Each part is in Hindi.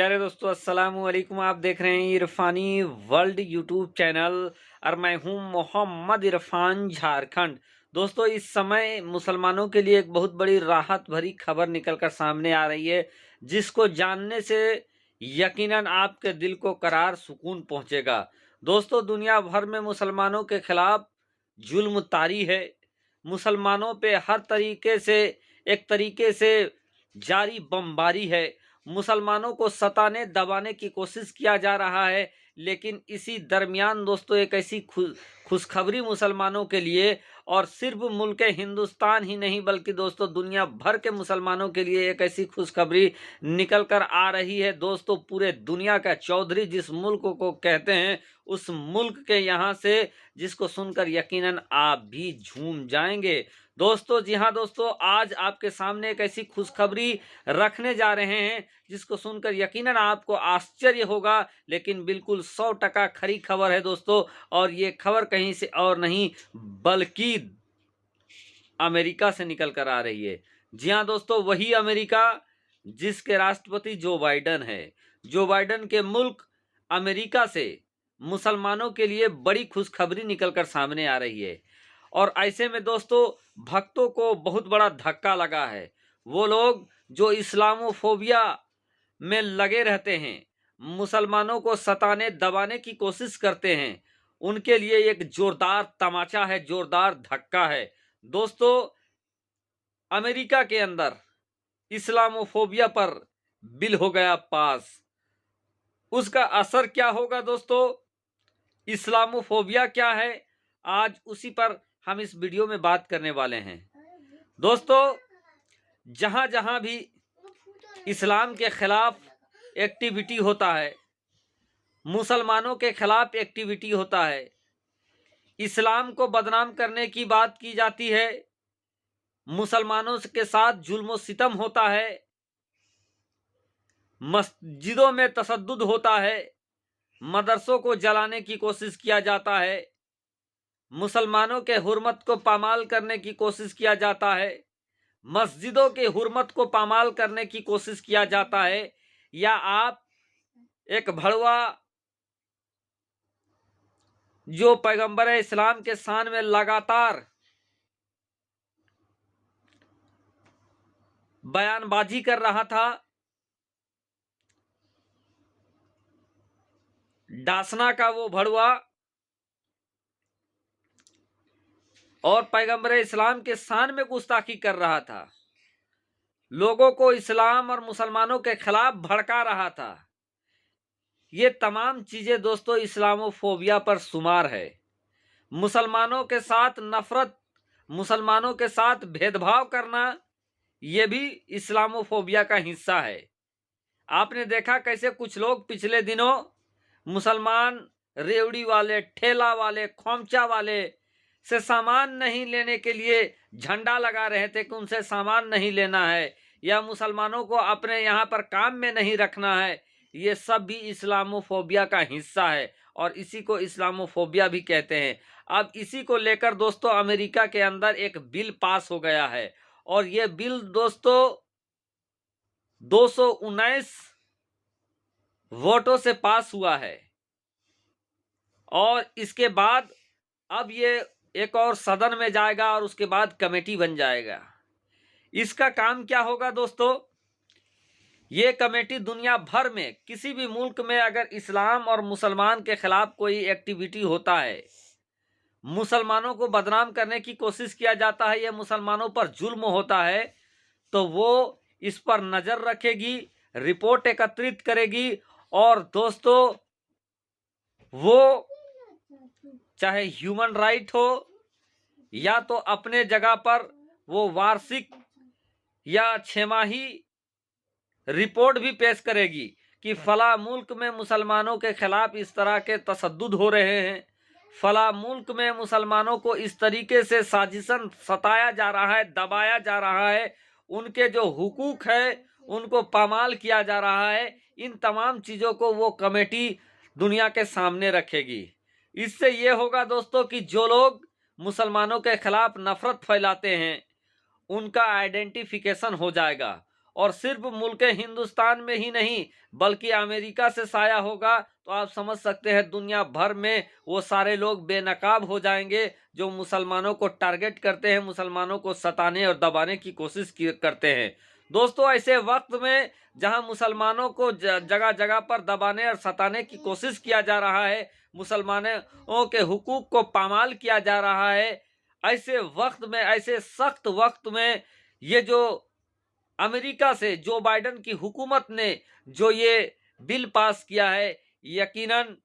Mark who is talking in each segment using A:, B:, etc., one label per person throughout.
A: प्यारे दोस्तों, अस्सलाम वालेकुम। आप देख रहे हैं इरफानी वर्ल्ड यूट्यूब चैनल और मैं हूं मोहम्मद इरफान, झारखंड। दोस्तों, इस समय मुसलमानों के लिए एक बहुत बड़ी राहत भरी खबर निकलकर सामने आ रही है, जिसको जानने से यकीनन आपके दिल को करार सुकून पहुंचेगा। दोस्तों, दुनिया भर में मुसलमानों के खिलाफ जुल्म तारी है। मुसलमानों पे हर तरीके से जारी बमबारी है। मुसलमानों को सताने दबाने की कोशिश किया जा रहा है। लेकिन इसी दरमियान दोस्तों, एक ऐसी खुशखबरी मुसलमानों के लिए, और सिर्फ मुल्क हिंदुस्तान ही नहीं बल्कि दोस्तों दुनिया भर के मुसलमानों के लिए एक ऐसी खुशखबरी निकल कर आ रही है। दोस्तों, पूरे दुनिया का चौधरी जिस मुल्क को कहते हैं, उस मुल्क के यहाँ से, जिसको सुनकर यकीनन आप भी झूम जाएंगे। दोस्तों, जी हाँ दोस्तों, आज आपके सामने एक ऐसी खुशखबरी रखने जा रहे हैं जिसको सुनकर यकीनन आपको आश्चर्य होगा, लेकिन बिल्कुल 100% खरी खबर है दोस्तों। और ये खबर कहीं से और नहीं बल्कि अमेरिका से निकल कर आ रही है। जी हाँ दोस्तों, वही अमेरिका जिसके राष्ट्रपति जो बाइडन है। जो बाइडन के मुल्क अमेरिका से मुसलमानों के लिए बड़ी खुशखबरी निकलकर सामने आ रही है। और ऐसे में दोस्तों, भक्तों को बहुत बड़ा धक्का लगा है। वो लोग जो इस्लामोफोबिया में लगे रहते हैं, मुसलमानों को सताने दबाने की कोशिश करते हैं, उनके लिए एक जोरदार तमाचा है, जोरदार धक्का है। दोस्तों, अमेरिका के अंदर इस्लामोफोबिया पर बिल हो गया पास। उसका असर क्या होगा दोस्तों, इस्लामोफोबिया क्या है, आज उसी पर हम इस वीडियो में बात करने वाले हैं। दोस्तों, जहां जहां भी इस्लाम के खिलाफ एक्टिविटी होता है, मुसलमानों के खिलाफ एक्टिविटी होता है, इस्लाम को बदनाम करने की बात की जाती है, मुसलमानों के साथ जुल्म सितम होता है, मस्जिदों में तशद्दुद होता है, मदरसों को जलाने की कोशिश किया जाता है, मुसलमानों के हुर्मत को पामाल करने की कोशिश किया जाता है, मस्जिदों के हुर्मत को पामाल करने की कोशिश किया जाता है, या आप एक भड़वा जो पैगंबर इस्लाम के शान में लगातार बयानबाजी कर रहा था, डासना का वो भड़वा, और पैगंबर इस्लाम के शान में गुस्ताखी कर रहा था, लोगों को इस्लाम और मुसलमानों के खिलाफ भड़का रहा था। ये तमाम चीजें दोस्तों इस्लामोफोबिया पर शुमार है। मुसलमानों के साथ नफरत, मुसलमानों के साथ भेदभाव करना, ये भी इस्लामोफोबिया का हिस्सा है। आपने देखा कैसे कुछ लोग पिछले दिनों मुसलमान रेवड़ी वाले, ठेला वाले, खोमचा वाले से सामान नहीं लेने के लिए झंडा लगा रहे थे कि उनसे सामान नहीं लेना है, या मुसलमानों को अपने यहाँ पर काम में नहीं रखना है। ये सब भी इस्लामोफोबिया का हिस्सा है, और इसी को इस्लामोफोबिया भी कहते हैं। अब इसी को लेकर दोस्तों अमेरिका के अंदर एक बिल पास हो गया है, और ये बिल दोस्तों 219 वोटों से पास हुआ है। और इसके बाद अब ये एक और सदन में जाएगा, और उसके बाद कमेटी बन जाएगा। इसका काम क्या होगा दोस्तों, ये कमेटी दुनिया भर में किसी भी मुल्क में अगर इस्लाम और मुसलमान के खिलाफ कोई एक्टिविटी होता है, मुसलमानों को बदनाम करने की कोशिश किया जाता है, या मुसलमानों पर जुल्म होता है, तो वो इस पर नजर रखेगी, रिपोर्ट एकत्रित करेगी। और दोस्तों, वो चाहे ह्यूमन राइट हो, या तो अपने जगह पर वो वार्षिक या छमाही रिपोर्ट भी पेश करेगी कि फला मुल्क में मुसलमानों के खिलाफ इस तरह के तशद्दुद हो रहे हैं, फला मुल्क में मुसलमानों को इस तरीके से साजिशन सताया जा रहा है, दबाया जा रहा है, उनके जो हुकूक है उनको पामाल किया जा रहा है। इन तमाम चीज़ों को वो कमेटी दुनिया के सामने रखेगी। इससे ये होगा दोस्तों कि जो लोग मुसलमानों के खिलाफ नफरत फैलाते हैं, उनका आइडेंटिफिकेशन हो जाएगा, और सिर्फ मुल्क हिंदुस्तान में ही नहीं बल्कि अमेरिका से साया होगा, तो आप समझ सकते हैं दुनिया भर में वो सारे लोग बेनकाब हो जाएंगे जो मुसलमानों को टारगेट करते हैं, मुसलमानों को सताने और दबाने की कोशिश करते हैं। दोस्तों, ऐसे वक्त में जहां मुसलमानों को जगह जगह पर दबाने और सताने की कोशिश किया जा रहा है, मुसलमानों के हुकूक को पामाल किया जा रहा है, ऐसे वक्त में, ऐसे सख्त वक्त में ये जो अमेरिका से जो बाइडेन की हुकूमत ने जो ये बिल पास किया है, यकीनन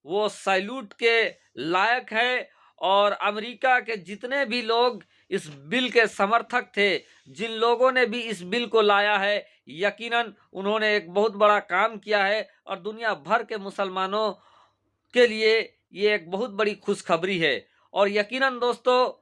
A: वो सैल्यूट के लायक है। और अमेरिका के जितने भी लोग इस बिल के समर्थक थे, जिन लोगों ने भी इस बिल को लाया है, यकीनन उन्होंने एक बहुत बड़ा काम किया है और दुनिया भर के मुसलमानों के लिए ये एक बहुत बड़ी खुशखबरी है। और यकीनन दोस्तों,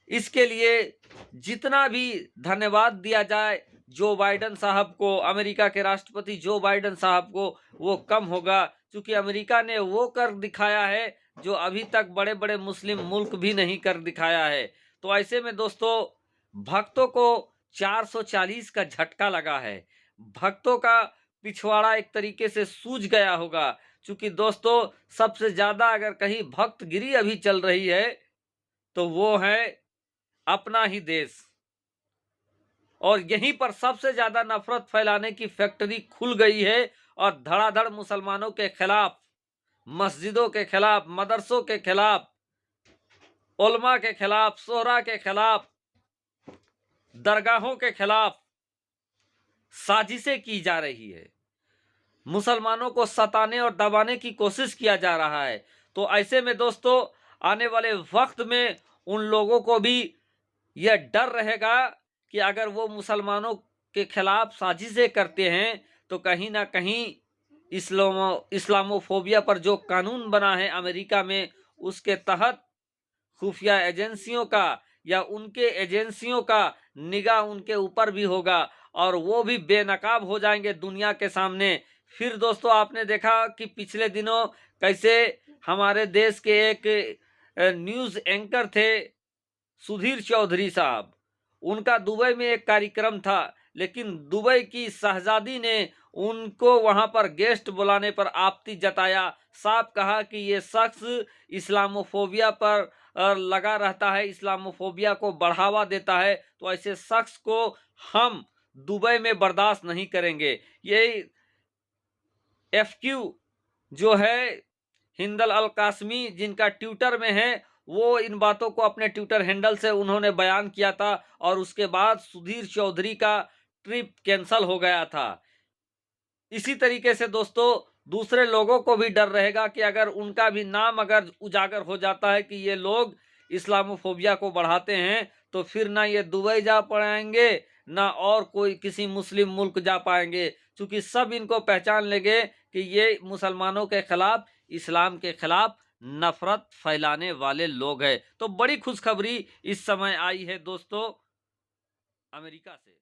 A: इसके लिए जितना भी धन्यवाद दिया जाए जो बाइडेन साहब को, अमेरिका के राष्ट्रपति जो बाइडेन साहब को, वो कम होगा, क्योंकि अमेरिका ने वो कर दिखाया है जो अभी तक बड़े बड़े मुस्लिम मुल्क भी नहीं कर दिखाया है। तो ऐसे में दोस्तों, भक्तों को 440 का झटका लगा है, भक्तों का पिछवाड़ा एक तरीके से सूज गया होगा, क्योंकि दोस्तों सबसे ज्यादा अगर कहीं भक्तगिरी अभी चल रही है तो वो है अपना ही देश। और यहीं पर सबसे ज्यादा नफरत फैलाने की फैक्ट्री खुल गई है और धड़ाधड़ मुसलमानों के खिलाफ, मस्जिदों के खिलाफ, मदरसों के खिलाफ, उलमा के खिलाफ, सोहरा के खिलाफ, दरगाहों के खिलाफ साजिशें की जा रही है, मुसलमानों को सताने और दबाने की कोशिश किया जा रहा है। तो ऐसे में दोस्तों, आने वाले वक्त में उन लोगों को भी यह डर रहेगा कि अगर वो मुसलमानों के खिलाफ साजिशें करते हैं तो कहीं ना कहीं इस्लामोफोबिया पर जो कानून बना है अमेरिका में, उसके तहत खुफिया एजेंसियों का या उनके एजेंसियों का निगाह उनके ऊपर भी होगा और वो भी बेनकाब हो जाएंगे दुनिया के सामने। फिर दोस्तों, आपने देखा कि पिछले दिनों कैसे हमारे देश के एक न्यूज़ एंकर थे सुधीर चौधरी साहब, उनका दुबई में एक कार्यक्रम था, लेकिन दुबई की शहजादी ने उनको वहां पर गेस्ट बुलाने पर आपत्ति जताया, साफ कहा कि ये शख्स इस्लामोफोबिया पर लगा रहता है, इस्लामोफोबिया को बढ़ावा देता है, तो ऐसे शख्स को हम दुबई में बर्दाश्त नहीं करेंगे। ये FQ जो है हिंदल अल कासमी, जिनका ट्विटर में है, वो इन बातों को अपने ट्विटर हैंडल से उन्होंने बयान किया था और उसके बाद सुधीर चौधरी का ट्रिप कैंसल हो गया था। इसी तरीके से दोस्तों, दूसरे लोगों को भी डर रहेगा कि अगर उनका भी नाम अगर उजागर हो जाता है कि ये लोग इस्लामोफोबिया को बढ़ाते हैं, तो फिर ना ये दुबई जा पाएंगे ना और कोई किसी मुस्लिम मुल्क जा पाएंगे, क्योंकि सब इनको पहचान लेंगे कि ये मुसलमानों के खिलाफ, इस्लाम के खिलाफ नफरत फैलाने वाले लोग हैं। तो बड़ी खुशखबरी इस समय आई है दोस्तों अमेरिका से।